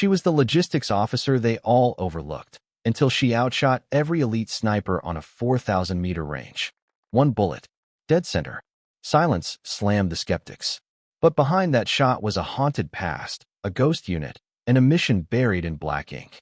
She was the logistics officer they all overlooked, until she outshot every elite sniper on a 4,000-meter range. One bullet, dead center. Silence slammed the skeptics. But behind that shot was a haunted past, a ghost unit, and a mission buried in black ink.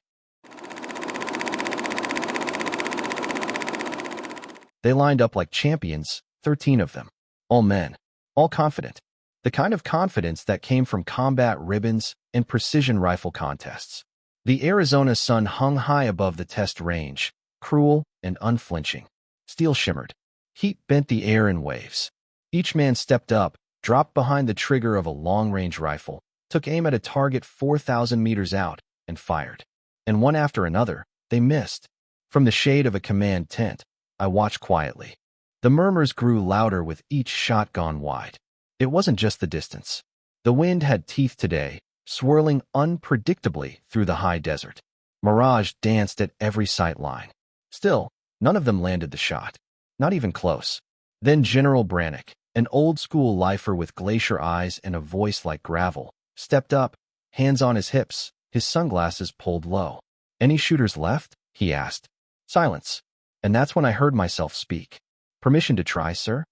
They lined up like champions, 13 of them. All men, all confident. The kind of confidence that came from combat ribbons and precision rifle contests. The Arizona sun hung high above the test range, cruel and unflinching. Steel shimmered. Heat bent the air in waves. Each man stepped up, dropped behind the trigger of a long-range rifle, took aim at a target 4,000 meters out, and fired. And one after another, they missed. From the shade of a command tent, I watched quietly. The murmurs grew louder with each shot gone wide. It wasn't just the distance. The wind had teeth today, swirling unpredictably through the high desert. Mirage danced at every sight line. Still, none of them landed the shot. Not even close. Then General Brannick, an old-school lifer with glacier eyes and a voice like gravel, stepped up, hands on his hips, his sunglasses pulled low. "Any shooters left?" he asked. Silence. And that's when I heard myself speak. "Permission to try, sir?"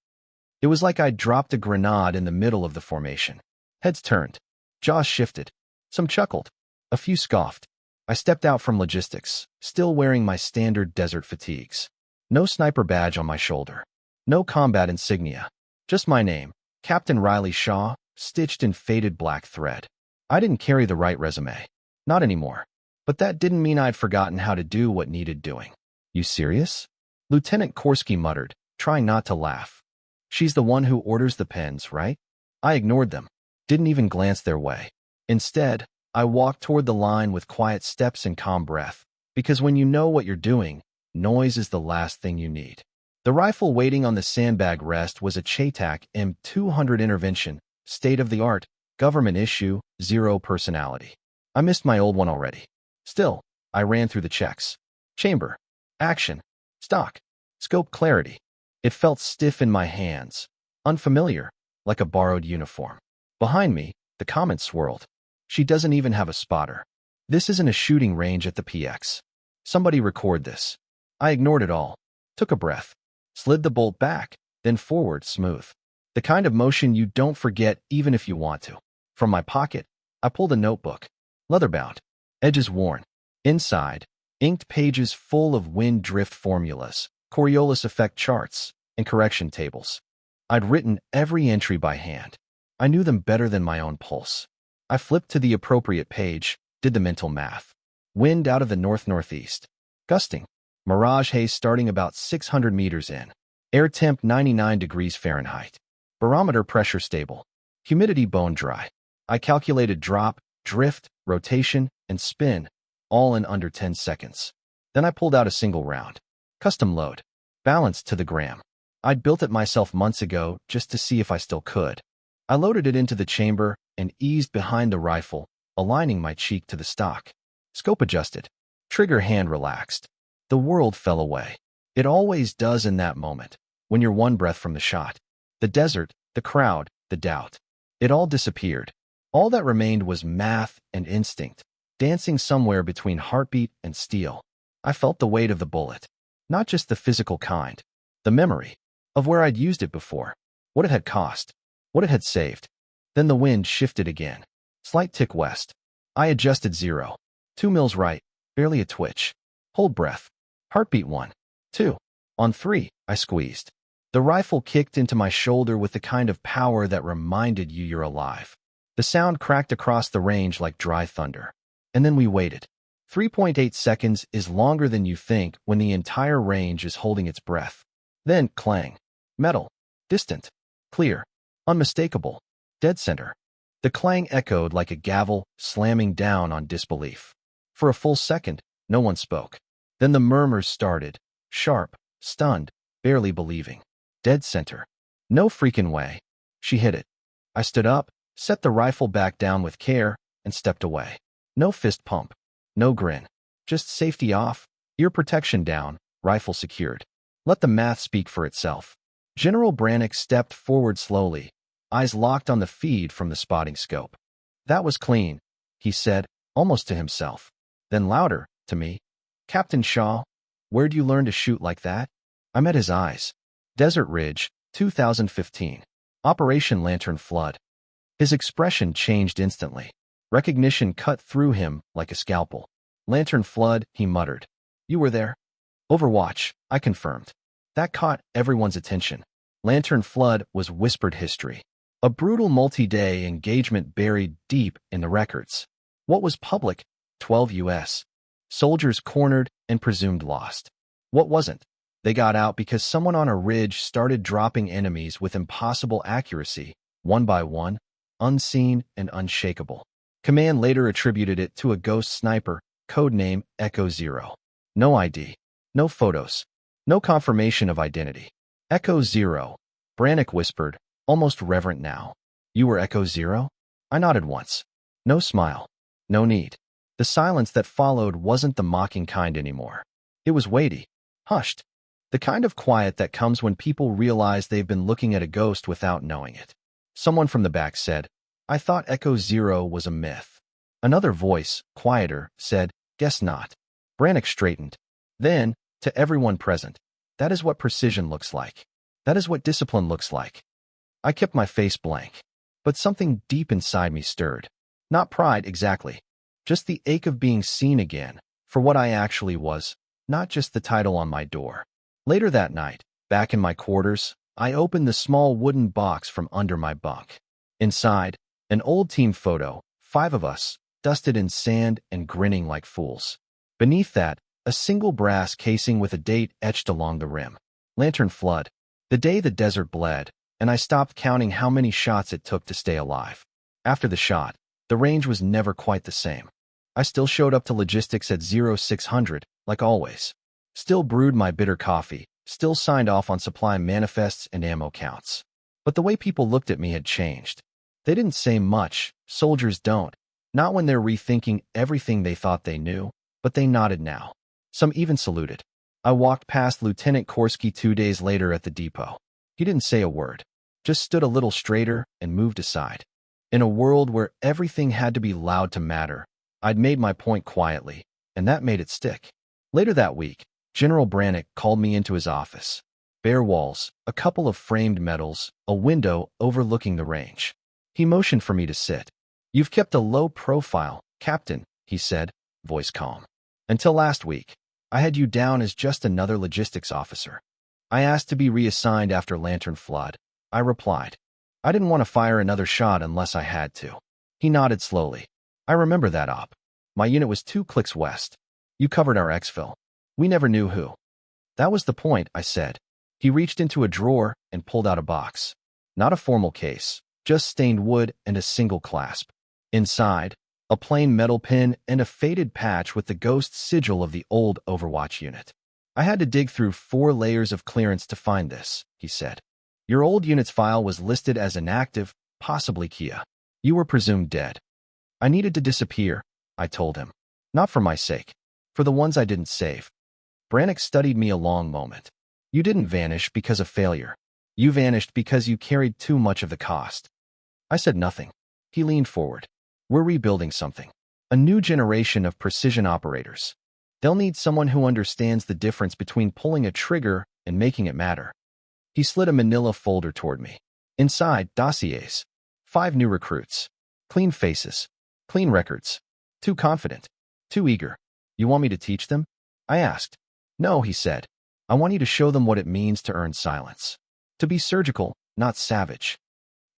It was like I'd dropped a grenade in the middle of the formation. Heads turned. Jaws shifted. Some chuckled. A few scoffed. I stepped out from logistics, still wearing my standard desert fatigues. No sniper badge on my shoulder. No combat insignia. Just my name, Captain Riley Shaw, stitched in faded black thread. I didn't carry the right resume. Not anymore. But that didn't mean I'd forgotten how to do what needed doing. "You serious?" Lieutenant Korsky muttered, trying not to laugh. "She's the one who orders the pens, right?" I ignored them. Didn't even glance their way. Instead, I walked toward the line with quiet steps and calm breath, because when you know what you're doing, noise is the last thing you need. The rifle waiting on the sandbag rest was a Chaitak M200 intervention, state-of-the-art, government issue, zero personality. I missed my old one already. Still, I ran through the checks. Chamber. Action. Stock. Scope clarity. It felt stiff in my hands. Unfamiliar, like a borrowed uniform. Behind me, the comment swirled. "She doesn't even have a spotter. This isn't a shooting range at the PX. Somebody record this." I ignored it all. Took a breath. Slid the bolt back, then forward smooth. The kind of motion you don't forget even if you want to. From my pocket, I pulled a notebook. Leather-bound. Edges worn. Inside, inked pages full of wind drift formulas, Coriolis effect charts, and correction tables. I'd written every entry by hand. I knew them better than my own pulse. I flipped to the appropriate page, did the mental math. Wind out of the north-northeast. Gusting. Mirage haze starting about 600 meters in. Air temp 99 degrees Fahrenheit. Barometer pressure stable. Humidity bone dry. I calculated drop, drift, rotation, and spin, all in under 10 seconds. Then I pulled out a single round. Custom load. Balanced to the gram. I'd built it myself months ago just to see if I still could. I loaded it into the chamber and eased behind the rifle, aligning my cheek to the stock. Scope adjusted. Trigger hand relaxed. The world fell away. It always does in that moment, when you're one breath from the shot. The desert, the crowd, the doubt. It all disappeared. All that remained was math and instinct, dancing somewhere between heartbeat and steel. I felt the weight of the bullet. Not just the physical kind. The memory of where I'd used it before. What it had cost. What it had saved. Then the wind shifted again. Slight tick west. I adjusted 0. 2 mils right. Barely a twitch. Hold breath. Heartbeat 1. 2. On 3, I squeezed. The rifle kicked into my shoulder with the kind of power that reminded you you're alive. The sound cracked across the range like dry thunder. And then we waited. 3.8 seconds is longer than you think when the entire range is holding its breath. Then clang. Metal. Distant. Clear. Unmistakable. Dead center. The clang echoed like a gavel slamming down on disbelief. For a full second, no one spoke. Then the murmurs started. Sharp. Stunned. Barely believing. Dead center. No freaking way. She hit it. I stood up, set the rifle back down with care, and stepped away. No fist pump. No grin. Just safety off, ear protection down, rifle secured. Let the math speak for itself. General Brannick stepped forward slowly, eyes locked on the feed from the spotting scope. "That was clean," he said, almost to himself. Then louder, to me. Captain Shaw, where'd you learn to shoot like that? I met his eyes. Desert Ridge, 2015. Operation Lantern Flood. His expression changed instantly. Recognition cut through him like a scalpel. Lantern Flood, he muttered. You were there? Overwatch, I confirmed. That caught everyone's attention. Lantern Flood was whispered history. A brutal multi-day engagement buried deep in the records. What was public? 12 U.S. soldiers cornered and presumed lost. What wasn't? They got out because someone on a ridge started dropping enemies with impossible accuracy, one by one, unseen and unshakable. Command later attributed it to a ghost sniper, codename Echo Zero. No ID. No photos. No confirmation of identity. Echo Zero, Brannick whispered, almost reverent now. You were Echo Zero? I nodded once. No smile. No need. The silence that followed wasn't the mocking kind anymore. It was weighty, hushed. The kind of quiet that comes when people realize they've been looking at a ghost without knowing it. Someone from the back said, I thought Echo Zero was a myth. Another voice, quieter, said, Guess not. Brannick straightened. Then, to everyone present, that is what precision looks like. That is what discipline looks like. I kept my face blank. But something deep inside me stirred. Not pride exactly. Just the ache of being seen again, for what I actually was, not just the title on my door. Later that night, back in my quarters, I opened the small wooden box from under my bunk. Inside, an old team photo, 5 of us, dusted in sand and grinning like fools. Beneath that, a single brass casing with a date etched along the rim. Lantern Flood. The day the desert bled, and I stopped counting how many shots it took to stay alive. After the shot, the range was never quite the same. I still showed up to logistics at 0600, like always. Still brewed my bitter coffee, still signed off on supply manifests and ammo counts. But the way people looked at me had changed. They didn't say much, soldiers don't. Not when they're rethinking everything they thought they knew, but they nodded now. Some even saluted. I walked past Lieutenant Korsky 2 days later at the depot. He didn't say a word, just stood a little straighter and moved aside. In a world where everything had to be loud to matter, I'd made my point quietly, and that made it stick. Later that week, General Brannick called me into his office. Bare walls, a couple of framed medals, a window overlooking the range. He motioned for me to sit. You've kept a low profile, Captain, he said, voice calm. Until last week, I had you down as just another logistics officer. I asked to be reassigned after Lantern Flood. I replied. I didn't want to fire another shot unless I had to. He nodded slowly. I remember that op. My unit was 2 clicks west. You covered our exfil. We never knew who. That was the point, I said. He reached into a drawer and pulled out a box. Not a formal case, just stained wood and a single clasp. Inside, a plain metal pin and a faded patch with the ghost sigil of the old Overwatch unit. I had to dig through 4 layers of clearance to find this, he said. Your old unit's file was listed as inactive, possibly Kia. You were presumed dead. I needed to disappear, I told him. Not for my sake. For the ones I didn't save. Brannick studied me a long moment. You didn't vanish because of failure. You vanished because you carried too much of the cost. I said nothing. He leaned forward. We're rebuilding something. A new generation of precision operators. They'll need someone who understands the difference between pulling a trigger and making it matter. He slid a manila folder toward me. Inside, dossiers. 5 new recruits. Clean faces. Clean records. Too confident. Too eager. You want me to teach them? I asked. No, he said. I want you to show them what it means to earn silence. To be surgical, not savage.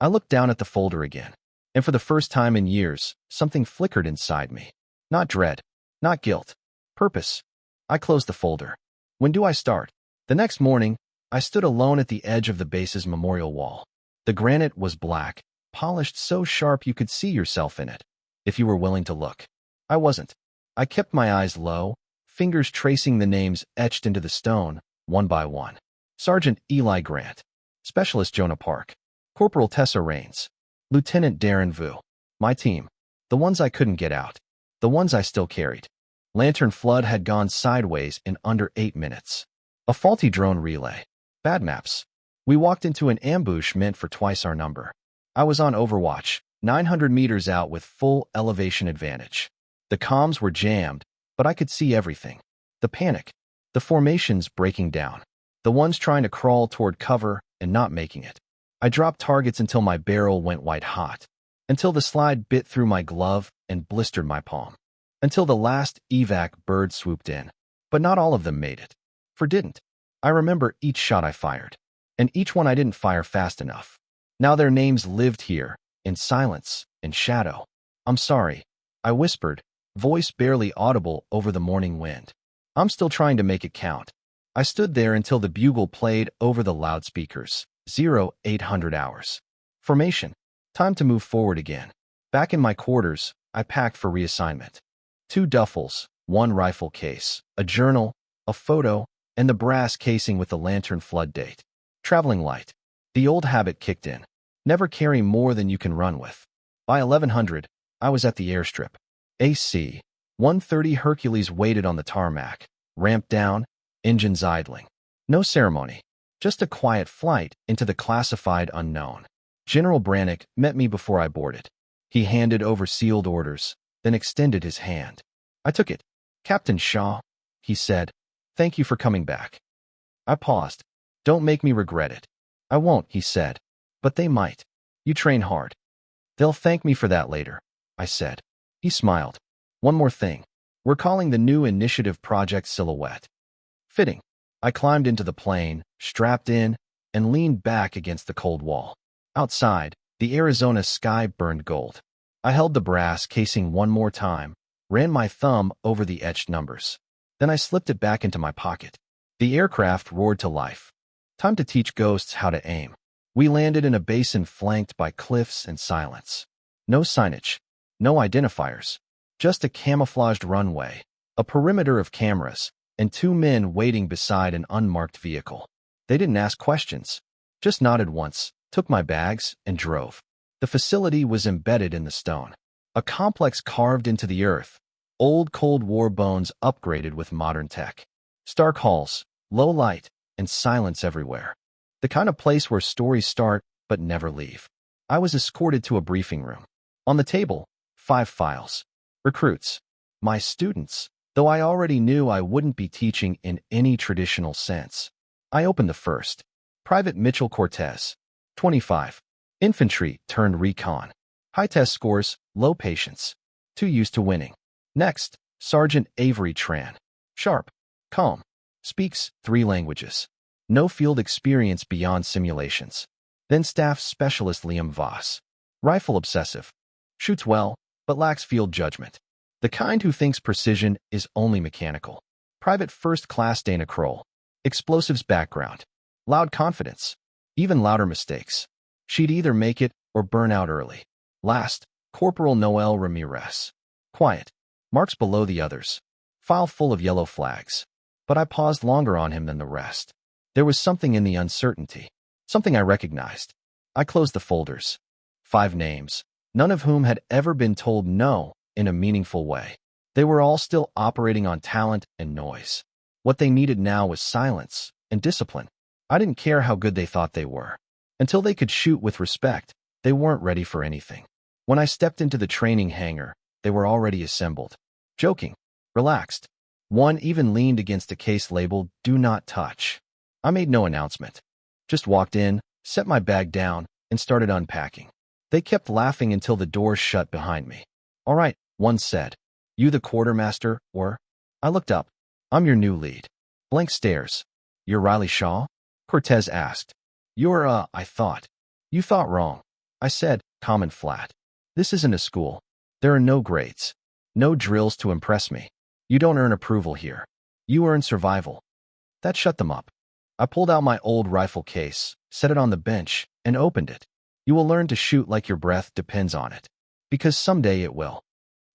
I looked down at the folder again. And for the first time in years, something flickered inside me. Not dread. Not guilt. Purpose. I closed the folder. When do I start? The next morning, I stood alone at the edge of the base's memorial wall. The granite was black, polished so sharp you could see yourself in it, if you were willing to look. I wasn't. I kept my eyes low, fingers tracing the names etched into the stone, one by one. Sergeant Eli Grant. Specialist Jonah Park. Corporal Tessa Rains. Lieutenant Darren Vu. My team. The ones I couldn't get out. The ones I still carried. Lantern Flood had gone sideways in under 8 minutes. A faulty drone relay. Bad maps. We walked into an ambush meant for twice our number. I was on Overwatch, 900 meters out with full elevation advantage. The comms were jammed, but I could see everything. The panic. The formations breaking down. The ones trying to crawl toward cover and not making it. I dropped targets until my barrel went white hot. Until the slide bit through my glove and blistered my palm. Until the last evac bird swooped in. But not all of them made it. Didn't. I remember each shot I fired. And each one I didn't fire fast enough. Now their names lived here, in silence, in shadow. I'm sorry, I whispered, voice barely audible over the morning wind. I'm still trying to make it count. I stood there until the bugle played over the loudspeakers. 0800 hours. Formation. Time to move forward again. Back in my quarters, I packed for reassignment. 2 duffels, 1 rifle case, a journal, a photo, and the brass casing with the lantern flood date. Traveling light. The old habit kicked in. Never carry more than you can run with. By 1100, I was at the airstrip. AC. 130 Hercules waited on the tarmac. Ramp down, engines idling. No ceremony. Just a quiet flight into the classified unknown. General Brannick met me before I boarded. He handed over sealed orders, then extended his hand. I took it. Captain Shaw, he said, thank you for coming back. I paused. Don't make me regret it. I won't, he said. But they might. You train hard. They'll thank me for that later, I said. He smiled. One more thing. We're calling the new initiative Project Silhouette. Fitting. I climbed into the plane, strapped in, and leaned back against the cold wall. Outside, the Arizona sky burned gold. I held the brass casing one more time, ran my thumb over the etched numbers. Then I slipped it back into my pocket. The aircraft roared to life. Time to teach ghosts how to aim. We landed in a basin flanked by cliffs and silence. No signage. No identifiers. Just a camouflaged runway, a perimeter of cameras, and 2 men waiting beside an unmarked vehicle. They didn't ask questions. Just nodded once, took my bags, and drove. The facility was embedded in the stone. A complex carved into the earth. Old Cold War bones upgraded with modern tech. Stark halls, low light, and silence everywhere. The kind of place where stories start but never leave. I was escorted to a briefing room. On the table, 5 files. Recruits. My students, though I already knew I wouldn't be teaching in any traditional sense. I opened the first. Private Mitchell Cortez, 25. Infantry turned recon. High test scores, low patience. Too used to winning. Next, Sergeant Avery Tran. Sharp. Calm. Speaks 3 languages. No field experience beyond simulations. Then Staff Specialist Liam Voss. Rifle obsessive. Shoots well, but lacks field judgment. The kind who thinks precision is only mechanical. Private First Class Dana Kroll. Explosives background. Loud confidence. Even louder mistakes. She'd either make it or burn out early. Last, Corporal Noel Ramirez. Quiet. Marks below the others. File full of yellow flags. But I paused longer on him than the rest. There was something in the uncertainty. Something I recognized. I closed the folders. 5 names, none of whom had ever been told no in a meaningful way. They were all still operating on talent and noise. What they needed now was silence and discipline. I didn't care how good they thought they were. Until they could shoot with respect, they weren't ready for anything. When I stepped into the training hangar, they were already assembled. Joking. Relaxed. One even leaned against a case labeled, "Do not touch." I made no announcement. Just walked in, set my bag down, and started unpacking. They kept laughing until the doors shut behind me. "All right," one said. "You the quartermaster, or?" I looked up. "I'm your new lead." Blank stares. "You're Riley Shaw?" Cortez asked. "You're, I thought." "You thought wrong," I said, calm and flat. "This isn't a school. There are no grades. No drills to impress me. You don't earn approval here. You earn survival." That shut them up. I pulled out my old rifle case, set it on the bench, and opened it. "You will learn to shoot like your breath depends on it. Because someday it will."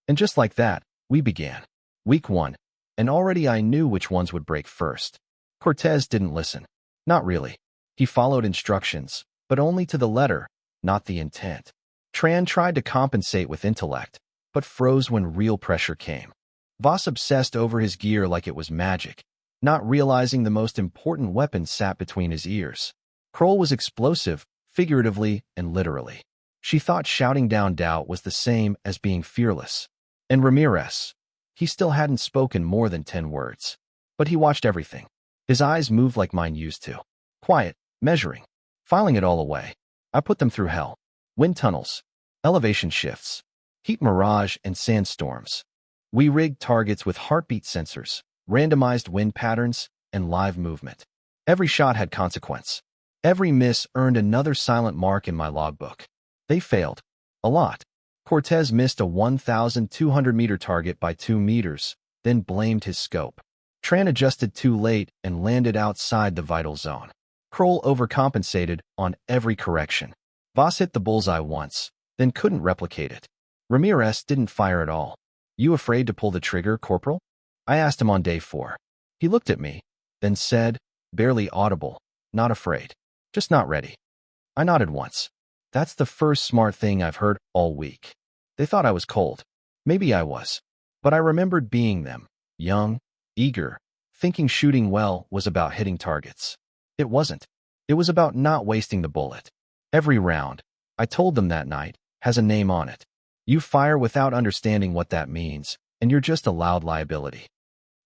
And just like that, we began. Week 1. And already I knew which ones would break first. Cortez didn't listen. Not really. He followed instructions, but only to the letter, not the intent. Tran tried to compensate with intellect, but froze when real pressure came. Voss obsessed over his gear like it was magic, not realizing the most important weapon sat between his ears. Kroll was explosive, figuratively and literally. She thought shouting down doubt was the same as being fearless. And Ramirez. He still hadn't spoken more than 10 words. But he watched everything. His eyes moved like mine used to. Quiet, measuring, filing it all away. I put them through hell. Wind tunnels, elevation shifts, heat mirage and sandstorms. We rigged targets with heartbeat sensors, randomized wind patterns, and live movement. Every shot had consequence. Every miss earned another silent mark in my logbook. They failed. A lot. Cortez missed a 1,200-meter target by 2 meters, then blamed his scope. Tran adjusted too late and landed outside the vital zone. Kroll overcompensated on every correction. Voss hit the bullseye once, then couldn't replicate it. Ramirez didn't fire at all. You afraid to pull the trigger, Corporal? I asked him on day 4. He looked at me, then said, barely audible, not afraid, just not ready. I nodded once. That's the first smart thing I've heard all week. They thought I was cold. Maybe I was. But I remembered being them, young, eager, thinking shooting well was about hitting targets. It wasn't. It was about not wasting the bullet. Every round, I told them that night, has a name on it. You fire without understanding what that means, and you're just a loud liability.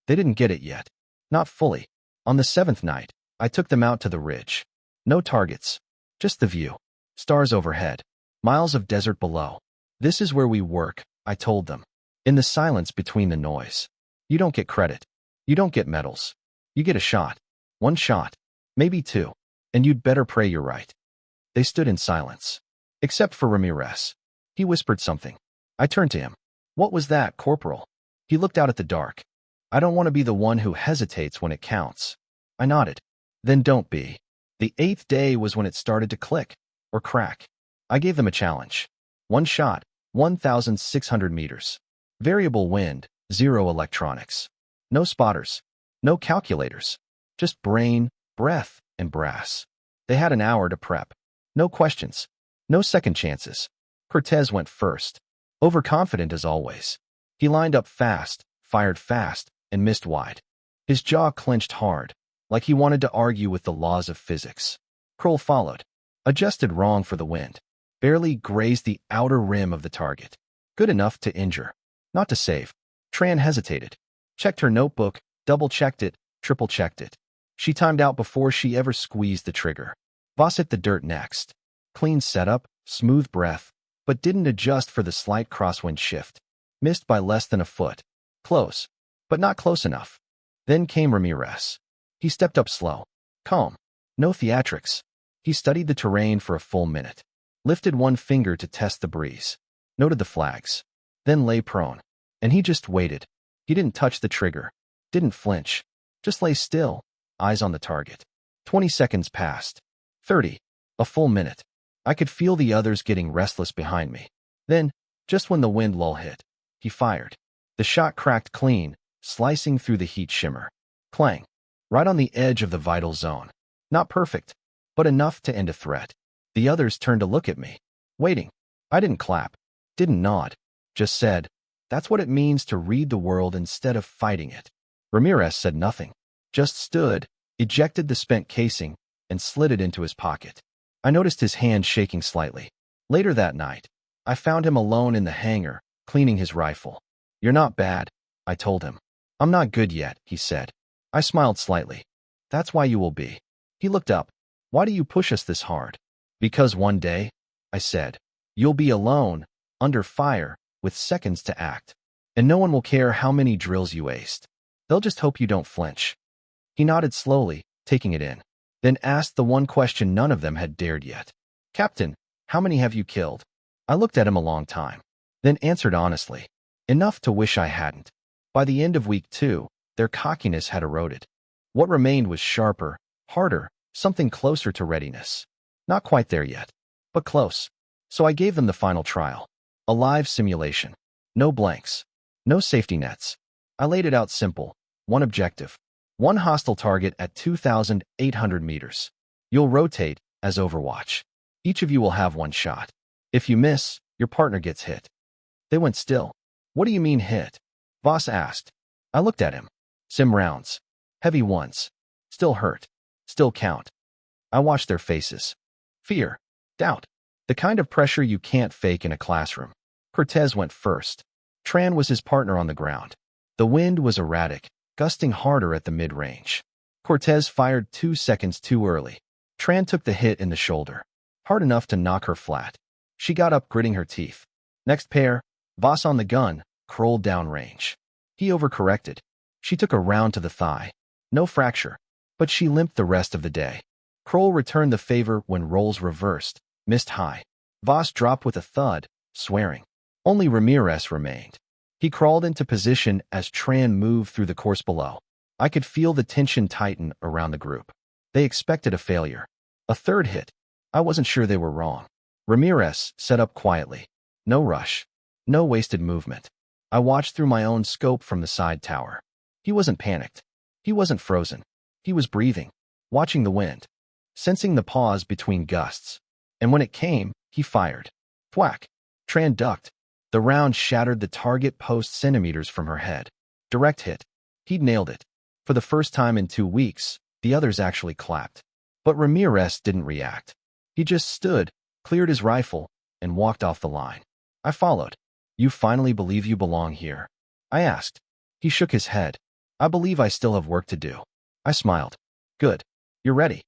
They didn't get it yet. Not fully. On the 7th night, I took them out to the ridge. No targets. Just the view. Stars overhead. Miles of desert below. This is where we work, I told them. In the silence between the noise. You don't get credit. You don't get medals. You get a shot. One shot. Maybe 2. And you'd better pray you're right. They stood in silence. Except for Ramirez. He whispered something. I turned to him. What was that, Corporal? He looked out at the dark. I don't want to be the one who hesitates when it counts. I nodded. Then don't be. The 8th day was when it started to click. Or crack. I gave them a challenge. One shot, 1,600 meters. Variable wind, 0 electronics. No spotters. No calculators. Just brain, breath, and brass. They had an hour to prep. No questions. No second chances. Cortez went first. Overconfident as always. He lined up fast, fired fast, and missed wide. His jaw clenched hard, like he wanted to argue with the laws of physics. Kroll followed. Adjusted wrong for the wind. Barely grazed the outer rim of the target. Good enough to injure. Not to save. Tran hesitated. Checked her notebook, double-checked it, triple-checked it. She timed out before she ever squeezed the trigger. Voss hit the dirt next. Clean setup, smooth breath, but didn't adjust for the slight crosswind shift. Missed by less than a foot. Close, but not close enough. Then came Ramirez. He stepped up slow. Calm. No theatrics. He studied the terrain for a full minute. Lifted one finger to test the breeze. Noted the flags. Then lay prone. And he just waited. He didn't touch the trigger. Didn't flinch. Just lay still, eyes on the target. 20 seconds passed. 30. A full minute. I could feel the others getting restless behind me. Then, just when the wind lull hit, he fired. The shot cracked clean, slicing through the heat shimmer. Clang. Right on the edge of the vital zone. Not perfect, but enough to end a threat. The others turned to look at me. Waiting. I didn't clap. Didn't nod. Just said, that's what it means to read the world instead of fighting it. Ramirez said nothing. Just stood, ejected the spent casing, and slid it into his pocket. I noticed his hand shaking slightly. Later that night, I found him alone in the hangar, cleaning his rifle. You're not bad, I told him. I'm not good yet, he said. I smiled slightly. That's why you will be. He looked up. Why do you push us this hard? Because one day, I said, you'll be alone, under fire, with seconds to act. And no one will care how many drills you aced. They'll just hope you don't flinch. He nodded slowly, taking it in. Then asked the one question none of them had dared yet. Captain, how many have you killed? I looked at him a long time. Then answered honestly. Enough to wish I hadn't. By the end of week 2, their cockiness had eroded. What remained was sharper, harder, something closer to readiness. Not quite there yet, but close. So I gave them the final trial. A live simulation. No blanks. No safety nets. I laid it out simple. One objective. One hostile target at 2,800 meters. You'll rotate, as Overwatch. Each of you will have one shot. If you miss, your partner gets hit. They went still. What do you mean hit? Voss asked. I looked at him. Sim rounds. Heavy ones. Still hurt. Still count. I watched their faces. Fear. Doubt. The kind of pressure you can't fake in a classroom. Cortez went first. Tran was his partner on the ground. The wind was erratic, gusting harder at the mid-range. Cortez fired 2 seconds too early. Tran took the hit in the shoulder, hard enough to knock her flat. She got up, gritting her teeth. Next pair, Voss on the gun, crawled downrange. He overcorrected. She took a round to the thigh. No fracture, but she limped the rest of the day. Kroll returned the favor when roles reversed, missed high. Voss dropped with a thud, swearing. Only Ramirez remained. He crawled into position as Tran moved through the course below. I could feel the tension tighten around the group. They expected a failure. A third hit. I wasn't sure they were wrong. Ramirez set up quietly. No rush. No wasted movement. I watched through my own scope from the side tower. He wasn't panicked. He wasn't frozen. He was breathing, watching the wind, sensing the pause between gusts. And when it came, he fired. Thwack. Tran ducked. The round shattered the target post centimeters from her head. Direct hit. He'd nailed it. For the first time in 2 weeks, the others actually clapped. But Ramirez didn't react. He just stood, cleared his rifle, and walked off the line. I followed. You finally believe you belong here? I asked. He shook his head. I believe I still have work to do. I smiled. Good. You're ready.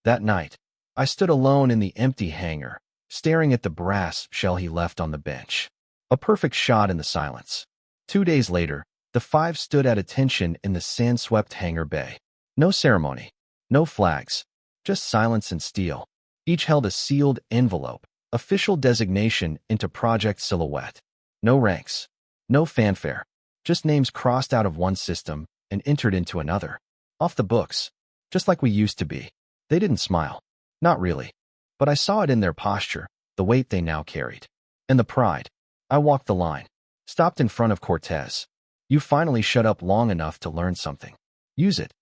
That night, I stood alone in the empty hangar, staring at the brass shell he left on the bench. A perfect shot in the silence. 2 days later, the 5 stood at attention in the sand-swept hangar bay. No ceremony. No flags. Just silence and steel. Each held a sealed envelope, official designation into Project Silhouette. No ranks. No fanfare. Just names crossed out of one system and entered into another. Off the books. Just like we used to be. They didn't smile. Not really. But I saw it in their posture, the weight they now carried. And the pride. I walked the line. Stopped in front of Cortez. You finally shut up long enough to learn something. Use it.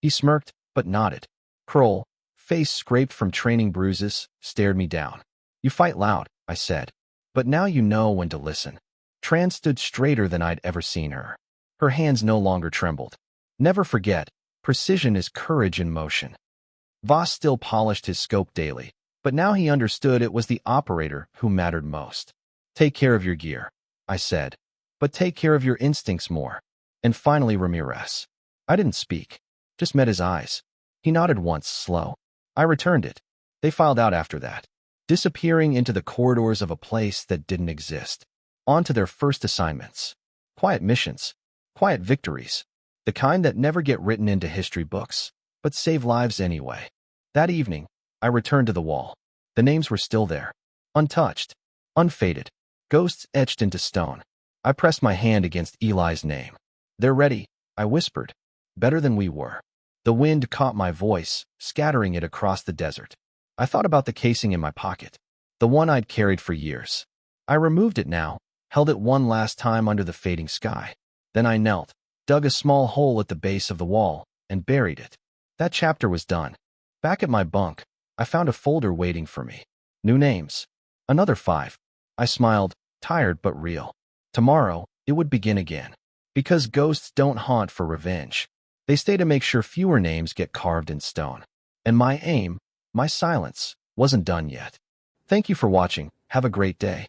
He smirked, but nodded. Kroll, face scraped from training bruises, stared me down. You fight loud, I said. But now you know when to listen. Tran stood straighter than I'd ever seen her. Her hands no longer trembled. Never forget, precision is courage in motion. Voss still polished his scope daily, but now he understood it was the operator who mattered most. Take care of your gear, I said, but take care of your instincts more. And finally Ramirez. I didn't speak, just met his eyes. He nodded once, slow. I returned it. They filed out after that, disappearing into the corridors of a place that didn't exist. On to their first assignments. Quiet missions. Quiet victories. The kind that never get written into history books, but save lives anyway. That evening, I returned to the wall. The names were still there. Untouched. Unfaded. Ghosts etched into stone. I pressed my hand against Eli's name. They're ready, I whispered. Better than we were. The wind caught my voice, scattering it across the desert. I thought about the casing in my pocket. The one I'd carried for years. I removed it now, held it one last time under the fading sky. Then I knelt, dug a small hole at the base of the wall, and buried it. That chapter was done. Back at my bunk, I found a folder waiting for me. New names. Another 5. I smiled, tired but real. Tomorrow, it would begin again. Because ghosts don't haunt for revenge. They stay to make sure fewer names get carved in stone. And my aim, my silence, wasn't done yet. Thank you for watching. Have a great day.